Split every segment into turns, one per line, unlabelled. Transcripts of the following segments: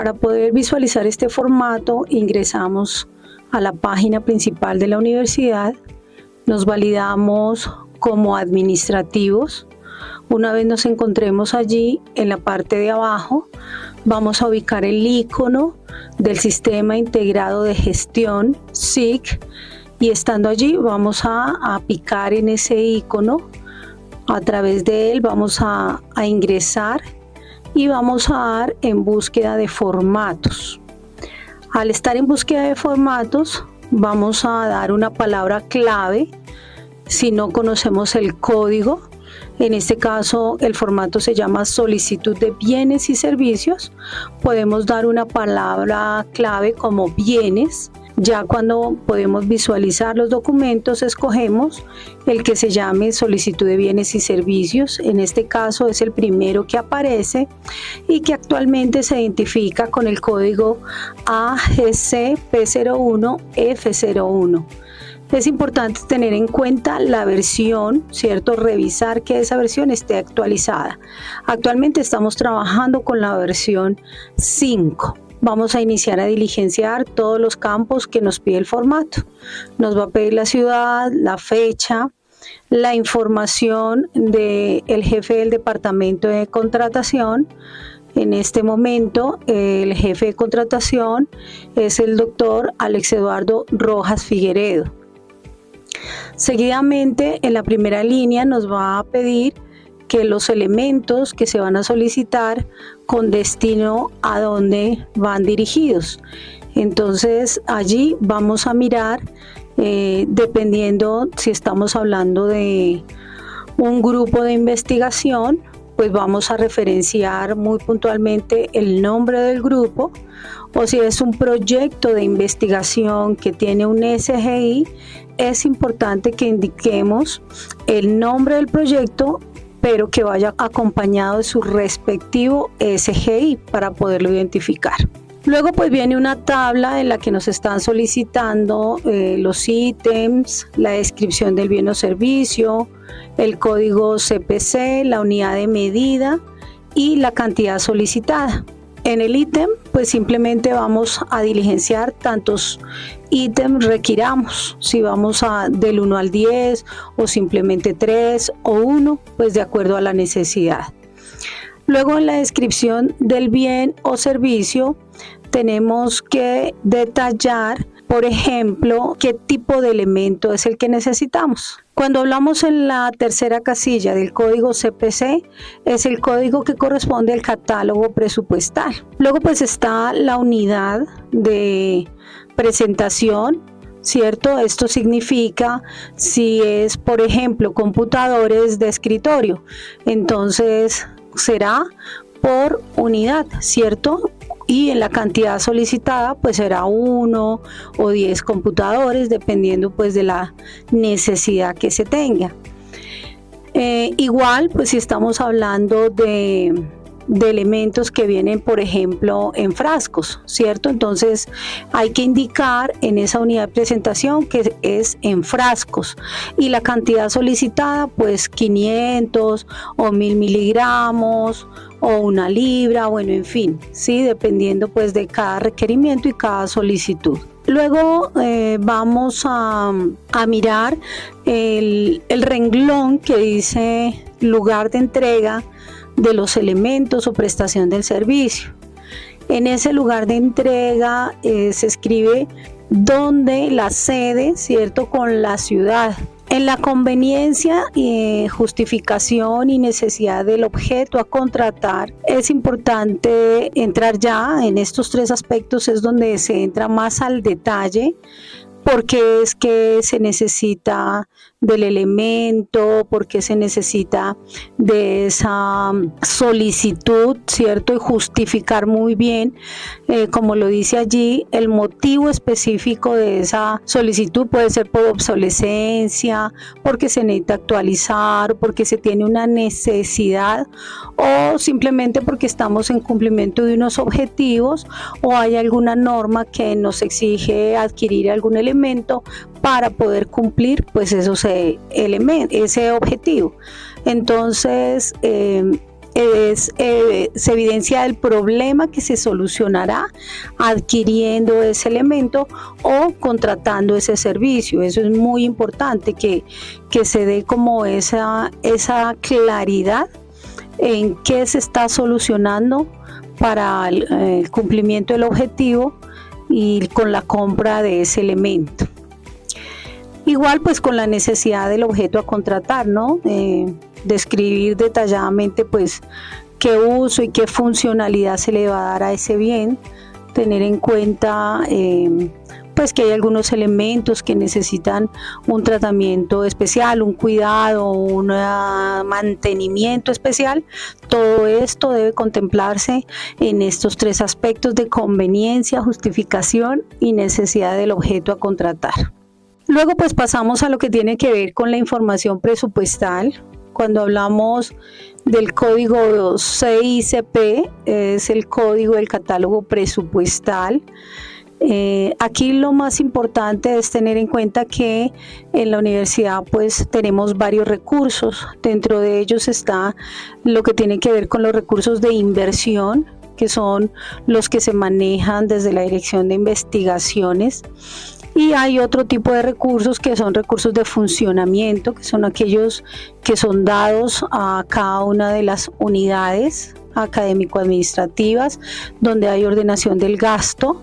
Para poder visualizar este formato, ingresamos a la página principal de la universidad, nos validamos como administrativos. Una vez nos encontremos allí, en la parte de abajo, vamos a ubicar el icono del Sistema Integrado de Gestión, SIG, y estando allí vamos a picar en ese icono. A través de él vamos a ingresar y vamos a dar en búsqueda de formatos. Al estar en búsqueda de formatos, vamos a dar una palabra clave. Si no conocemos el código, en este caso el formato se llama solicitud de bienes y servicios, podemos dar una palabra clave como bienes. Ya cuando podemos visualizar los documentos, escogemos el que se llame solicitud de bienes y servicios. En este caso es el primero que aparece y que actualmente se identifica con el código AGC P01F01. Es importante tener en cuenta la versión, ¿cierto? Revisar que esa versión esté actualizada. Actualmente estamos trabajando con la versión 5. Vamos a iniciar a diligenciar todos los campos que nos pide el formato. Nos va a pedir la ciudad, la fecha, la información del jefe del departamento de contratación. En este momento, el jefe de contratación es el doctor Alex Eduardo Rojas Figueredo. Seguidamente, en la primera línea nos va a pedir que los elementos que se van a solicitar con destino a dónde van dirigidos. Entonces allí vamos a mirar, dependiendo si estamos hablando de un grupo de investigación, pues vamos a referenciar muy puntualmente el nombre del grupo, o si es un proyecto de investigación que tiene un SGI, es importante que indiquemos el nombre del proyecto, pero que vaya acompañado de su respectivo SGI para poderlo identificar. Luego pues viene una tabla en la que nos están solicitando los ítems, la descripción del bien o servicio, el código CPC, la unidad de medida y la cantidad solicitada. En el ítem pues simplemente vamos a diligenciar tantos ítems requiramos, si vamos del 1 al 10 o simplemente 3 o 1, pues de acuerdo a la necesidad. Luego en la descripción del bien o servicio tenemos que detallar, por ejemplo, qué tipo de elemento es el que necesitamos. Cuando hablamos en la tercera casilla del código CPC, es el código que corresponde al catálogo presupuestal. Luego pues está la unidad de presentación, ¿cierto? Esto significa si es, por ejemplo, computadores de escritorio, entonces será por unidad, ¿cierto? Y en la cantidad solicitada pues será 1 o 10 computadores, dependiendo pues de la necesidad que se tenga. Igual pues si estamos hablando de elementos que vienen, por ejemplo, en frascos, ¿cierto? Entonces hay que indicar en esa unidad de presentación que es en frascos y la cantidad solicitada pues 500 o 1000 miligramos o 1 libra, bueno, en fin, sí, dependiendo pues de cada requerimiento y cada solicitud. Luego vamos a mirar el renglón que dice lugar de entrega de los elementos o prestación del servicio. En ese lugar de entrega se escribe dónde la sede, ¿cierto? Con la ciudad. En la conveniencia, justificación y necesidad del objeto a contratar, es importante entrar ya en estos 3 aspectos, es donde se entra más al detalle, porque es que se necesita del elemento, porque se necesita de esa solicitud, ¿cierto? Y justificar muy bien, como lo dice allí, el motivo específico de esa solicitud puede ser por obsolescencia, porque se necesita actualizar, porque se tiene una necesidad o simplemente porque estamos en cumplimiento de unos objetivos o hay alguna norma que nos exige adquirir algún elemento para poder cumplir pues ese objetivo. Entonces se evidencia el problema que se solucionará adquiriendo ese elemento o contratando ese servicio. Eso es muy importante, que se dé como esa claridad en qué se está solucionando para el cumplimiento del objetivo y con la compra de ese elemento. Igual pues con la necesidad del objeto a contratar, ¿no? Describir detalladamente pues qué uso y qué funcionalidad se le va a dar a ese bien, tener en cuenta pues que hay algunos elementos que necesitan un tratamiento especial, un cuidado, un mantenimiento especial. Todo esto debe contemplarse en estos 3 aspectos de conveniencia, justificación y necesidad del objeto a contratar. Luego pues pasamos a lo que tiene que ver con la información presupuestal. Cuando hablamos del código CICP, es el código del catálogo presupuestal. Aquí lo más importante es tener en cuenta que en la universidad pues tenemos varios recursos. Dentro de ellos está lo que tiene que ver con los recursos de inversión, que son los que se manejan desde la Dirección de Investigaciones. Y hay otro tipo de recursos que son recursos de funcionamiento, que son aquellos que son dados a cada una de las unidades académico-administrativas, donde hay ordenación del gasto.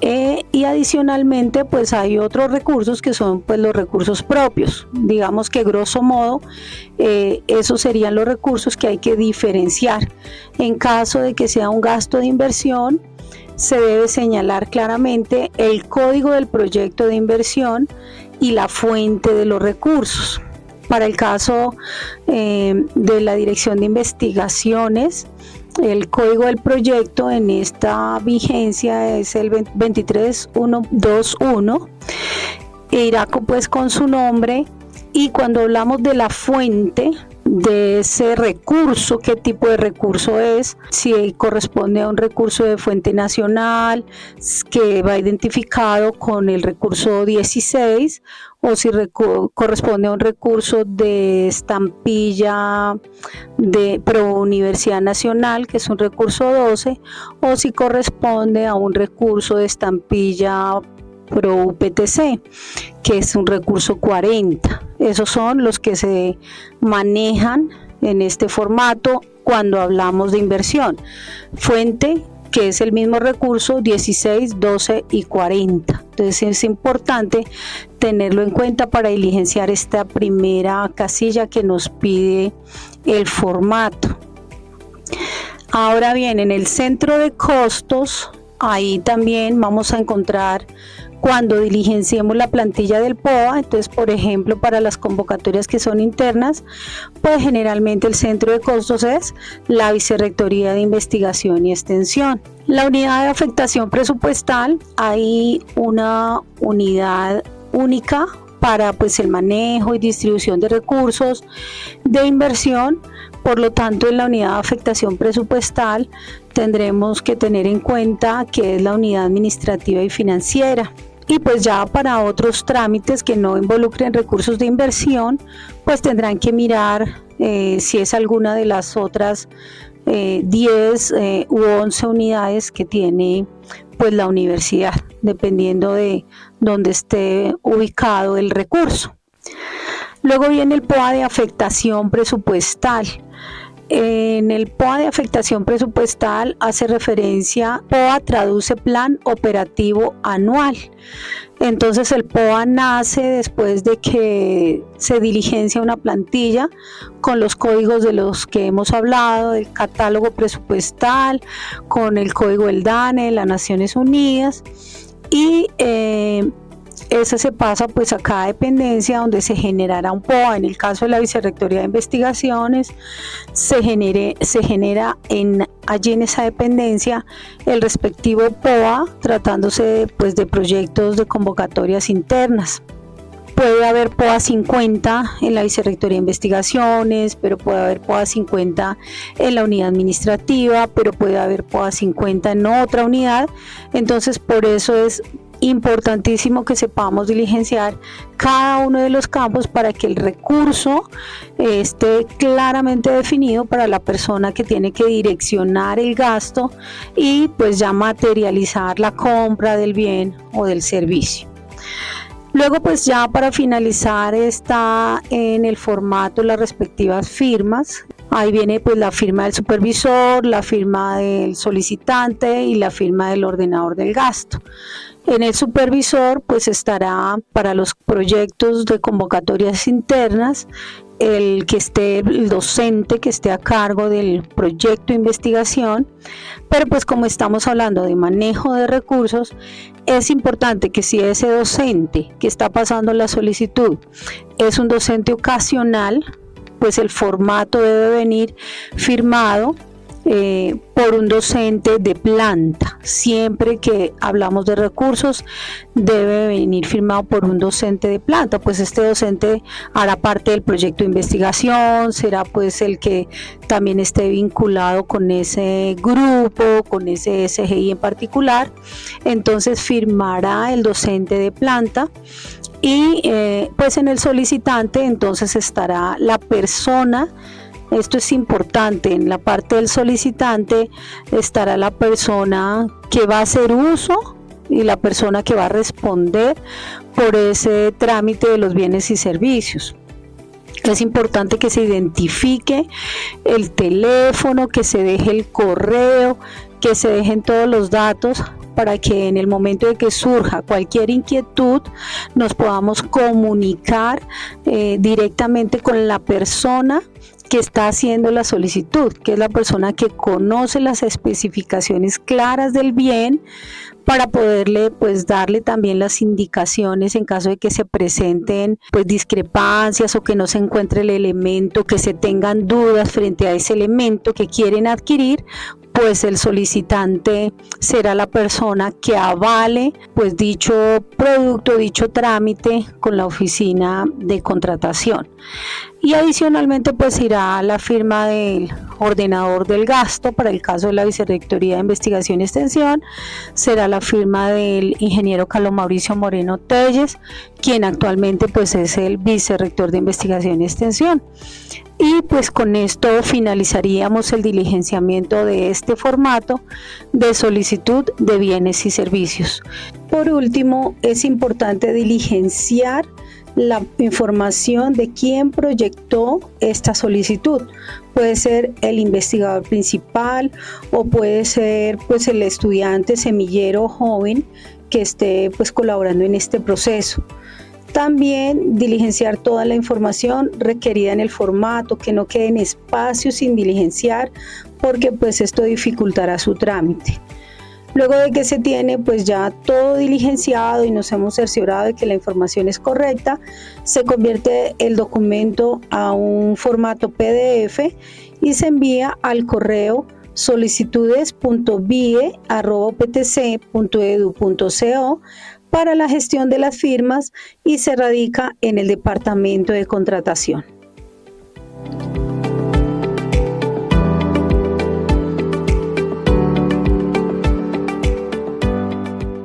Y adicionalmente pues hay otros recursos que son pues los recursos propios. Digamos que grosso modo esos serían los recursos que hay que diferenciar. En caso de que sea un gasto de inversión, se debe señalar claramente el código del proyecto de inversión y la fuente de los recursos. Para el caso de la Dirección de Investigaciones, el código del proyecto en esta vigencia es el 23121, irá pues con su nombre. Y cuando hablamos de la fuente de ese recurso, qué tipo de recurso es, si corresponde a un recurso de fuente nacional que va identificado con el recurso 16, o si corresponde a un recurso de estampilla de Pro Universidad Nacional, que es un recurso 12, o si corresponde a un recurso de estampilla Pro UPTC, que es un recurso 40. Esos son los que se manejan en este formato cuando hablamos de inversión. Fuente, que es el mismo recurso, 16, 12 y 40. Entonces es importante tenerlo en cuenta para diligenciar esta primera casilla que nos pide el formato. Ahora bien, en el centro de costos, ahí también vamos a encontrar cuando diligenciemos la plantilla del POA. Entonces, por ejemplo, para las convocatorias que son internas, pues generalmente el centro de costos es la Vicerrectoría de Investigación y Extensión. La unidad de afectación presupuestal, hay una unidad única para pues el manejo y distribución de recursos de inversión. Por lo tanto, en la unidad de afectación presupuestal tendremos que tener en cuenta que es la unidad administrativa y financiera. Y pues ya para otros trámites que no involucren recursos de inversión, pues tendrán que mirar si es alguna de las otras 10 u 11 unidades que tiene pues la universidad, dependiendo de dónde esté ubicado el recurso. Luego viene el POA de afectación presupuestal. En el POA de afectación presupuestal hace referencia, POA traduce plan operativo anual. Entonces el POA nace después de que se diligencia una plantilla con los códigos de los que hemos hablado, del catálogo presupuestal, con el código del DANE de las Naciones Unidas, y ese se pasa pues a cada dependencia donde se generará un POA. En el caso de la Vicerrectoría de Investigaciones se genera allí en esa dependencia el respectivo POA, tratándose pues de proyectos de convocatorias internas. Puede haber POA 50 en la Vicerrectoría de Investigaciones, pero puede haber POA 50 en la unidad administrativa, pero puede haber POA 50 en otra unidad. Entonces, por eso es importantísimo que sepamos diligenciar cada uno de los campos para que el recurso esté claramente definido para la persona que tiene que direccionar el gasto y pues ya materializar la compra del bien o del servicio. Luego pues ya para finalizar está en el formato las respectivas firmas. Ahí viene pues la firma del supervisor, la firma del solicitante y la firma del ordenador del gasto. En el supervisor pues estará para los proyectos de convocatorias internas el docente que esté a cargo del proyecto de investigación, pero pues como estamos hablando de manejo de recursos, es importante que si ese docente que está pasando la solicitud es un docente ocasional, pues el formato debe venir firmado por un docente de planta. Siempre que hablamos de recursos debe venir firmado por un docente de planta, pues este docente hará parte del proyecto de investigación, será pues el que también esté vinculado con ese grupo, con ese SGI en particular. Entonces firmará el docente de planta. Y pues en el solicitante entonces estará la persona. Esto es importante, en la parte del solicitante estará la persona que va a hacer uso y la persona que va a responder por ese trámite de los bienes y servicios. Es importante que se identifique el teléfono, que se deje el correo, que se dejen todos los datos para que en el momento de que surja cualquier inquietud nos podamos comunicar directamente con la persona que está haciendo la solicitud, que es la persona que conoce las especificaciones claras del bien para poderle pues darle también las indicaciones en caso de que se presenten pues discrepancias o que no se encuentre el elemento, que se tengan dudas frente a ese elemento que quieren adquirir, pues el solicitante será la persona que avale pues dicho producto, dicho trámite con la oficina de contratación. Y adicionalmente pues irá la firma del ordenador del gasto. Para el caso de la Vicerrectoría de Investigación y Extensión será la firma del ingeniero Carlos Mauricio Moreno Telles, quien actualmente pues es el Vicerrector de Investigación y Extensión. Y pues con esto finalizaríamos el diligenciamiento de este formato de solicitud de bienes y servicios. Por último, es importante diligenciar la información de quién proyectó esta solicitud. Puede ser el investigador principal o puede ser pues el estudiante semillero joven que esté pues colaborando en este proceso. También diligenciar toda la información requerida en el formato, que no queden espacios sin diligenciar porque pues esto dificultará su trámite. Luego de que se tiene pues ya todo diligenciado y nos hemos cerciorado de que la información es correcta, se convierte el documento a un formato PDF y se envía al correo solicitudes.vie@uptc.edu.co para la gestión de las firmas y se radica en el departamento de contratación.